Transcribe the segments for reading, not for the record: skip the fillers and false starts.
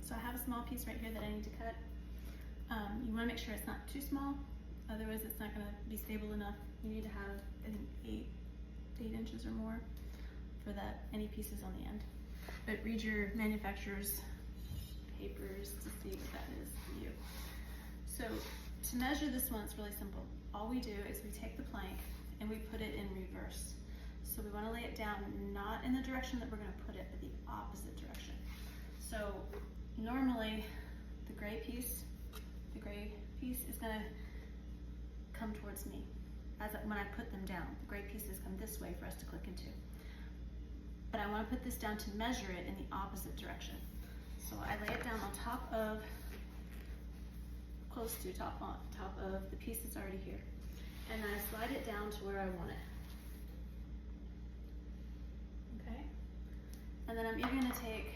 So I have a small piece right here that I need to cut. You want to make sure it's not too small, otherwise it's not going to be stable enough. You need to have, I think, 8 inches or more for that, any pieces on the end. But read your manufacturer's papers to see what that is for you. So to measure this one, it's really simple. All we do is we take the plank and we put it in reverse. So we want to lay it down not in the direction that we're going to put it, but the opposite direction. So normally the gray piece is going to come towards me when I put them down. The gray pieces come this way for us to click into. But I want to put this down to measure it in the opposite direction. So I lay it down on top of, close to top of the piece that's already here. And I slide it down to where I want it. Okay? And then I'm even going to take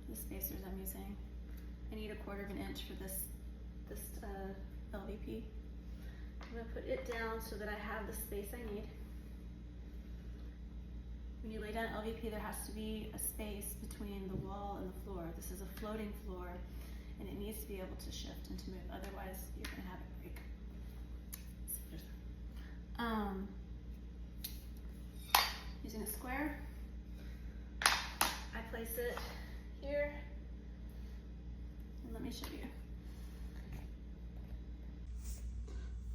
the spacers I'm using. I need 1/4 inch for this LVP. I'm going to put it down so that I have the space I need. When you lay down LVP, there has to be a space between the wall and the floor. This is a floating floor, and it needs to be able to shift and to move. Otherwise, you're going to have it break. Using a square, I place it here, and let me show you.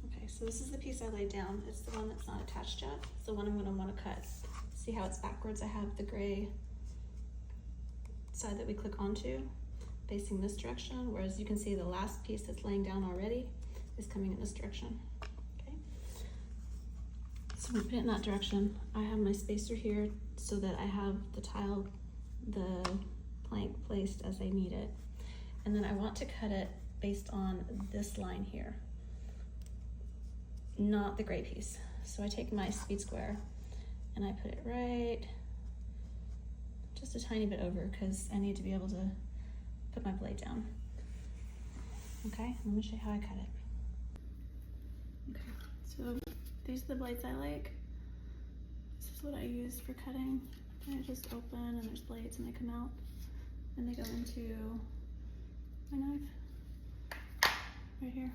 Okay, so this is the piece I laid down. It's the one that's not attached yet. It's the one I'm going to want to cut. See how it's backwards? I have the gray side that we click onto facing this direction, whereas you can see the last piece that's laying down already is coming in this direction. Okay, so we put it in that direction. I have my spacer here so that I have the plank placed as I need it. And then I want to cut it based on this line here, not the gray piece. So I take my speed square and I put it right just a tiny bit over because I need to be able to put my blade down. Okay, let me show you how I cut it. Okay, so these are the blades I like. This is what I use for cutting. And I just open and there's blades and they come out and they go into my knife right here.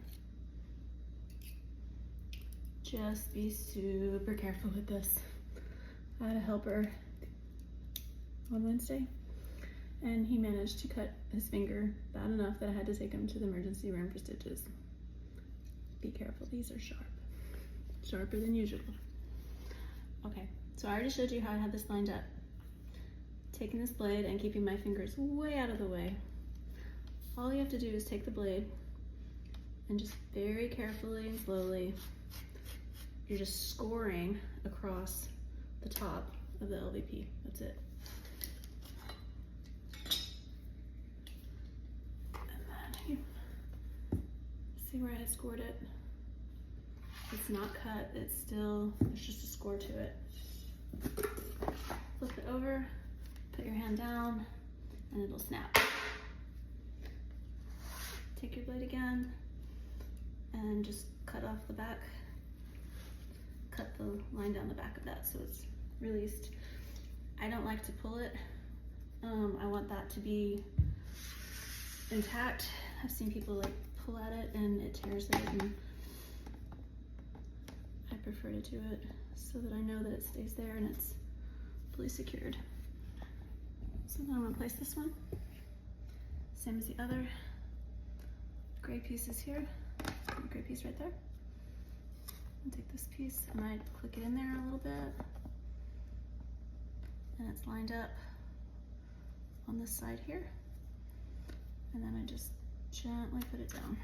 Just be super careful with this. I had a helper on Wednesday and he managed to cut his finger bad enough that I had to take him to the emergency room for stitches. Be careful, these are sharp. Sharper than usual. Okay, so I already showed you how I had this lined up. Taking this blade and keeping my fingers way out of the way. All you have to do is take the blade and just very carefully and slowly, you're just scoring across the top of the LVP. That's it. And then you see where I had scored it? It's not cut, it's still, there's just a score to it. Flip it over, put your hand down, and it'll snap. Take your blade again, and just cut off the back. Cut the line down the back of that so it's released. I don't like to pull it. I want that to be intact. I've seen people like pull at it and it tears it, and I prefer to do it so that I know that it stays there and it's fully secured. So then I'm gonna place this one, same as the other. Gray piece is here, gray piece right there. And take this piece, I might click it in there a little bit, and it's lined up on this side here, and then I just gently put it down.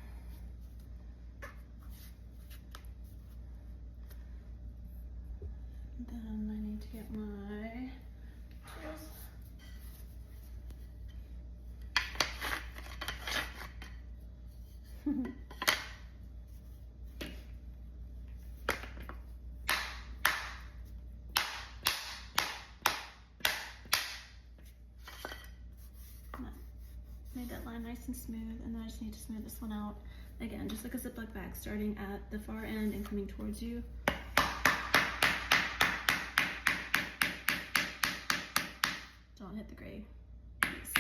And then I need to get my tools. Made that line nice and smooth, and then I just need to smooth this one out. Again, just like a Ziploc bag, starting at the far end and coming towards you. Don't hit the gray piece.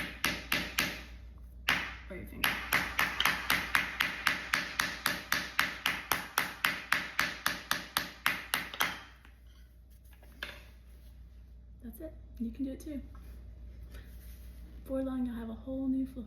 that's it. You can do it too. Before long, you'll have a whole new floor.